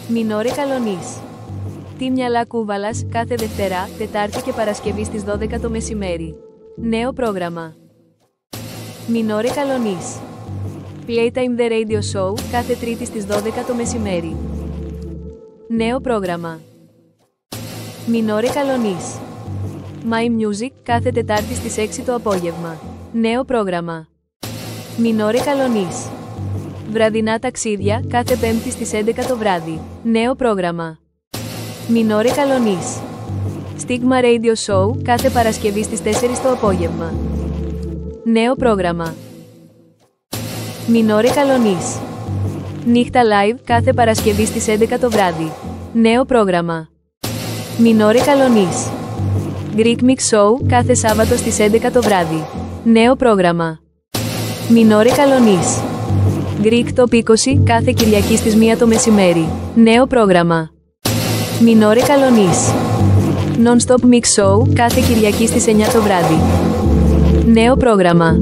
Μινόρε Καλονής. Τι μυαλά Κούβαλας, κάθε Δευτέρα, Τετάρτη και Παρασκευή στις 12 το μεσημέρι. Νέο πρόγραμμα. Μινόρε Καλονής. Playtime The Radio Show, κάθε Τρίτη στις 12 το μεσημέρι. Νέο πρόγραμμα. Μινόρε Καλονής. My Music, κάθε Τετάρτη στις 6 το απόγευμα. Νέο πρόγραμμα. Μινόρε Καλονής. Βραδινά ταξίδια, κάθε Πέμπτη στις 11 το βράδυ. Νέο πρόγραμμα. Μινόρε Καλονής. Stigma Radio Show, κάθε Παρασκευή στις 4 το απόγευμα. Νέο πρόγραμμα. Μινόρε Καλονής. Νύχτα live, κάθε Παρασκευή στις 11 το βράδυ. Νέο πρόγραμμα. Μινόρε Καλονής. Greek Mix Show, κάθε Σάββατο στις 11 το βράδυ. Νέο πρόγραμμα. Μινόρε Καλονής. Greek Top 20, κάθε Κυριακή στις 1 το μεσημέρι. Νέο πρόγραμμα. Μινόρε Καλονής. Non-Stop Mix Show, κάθε Κυριακή στις 9 το βράδυ. Νέο πρόγραμμα.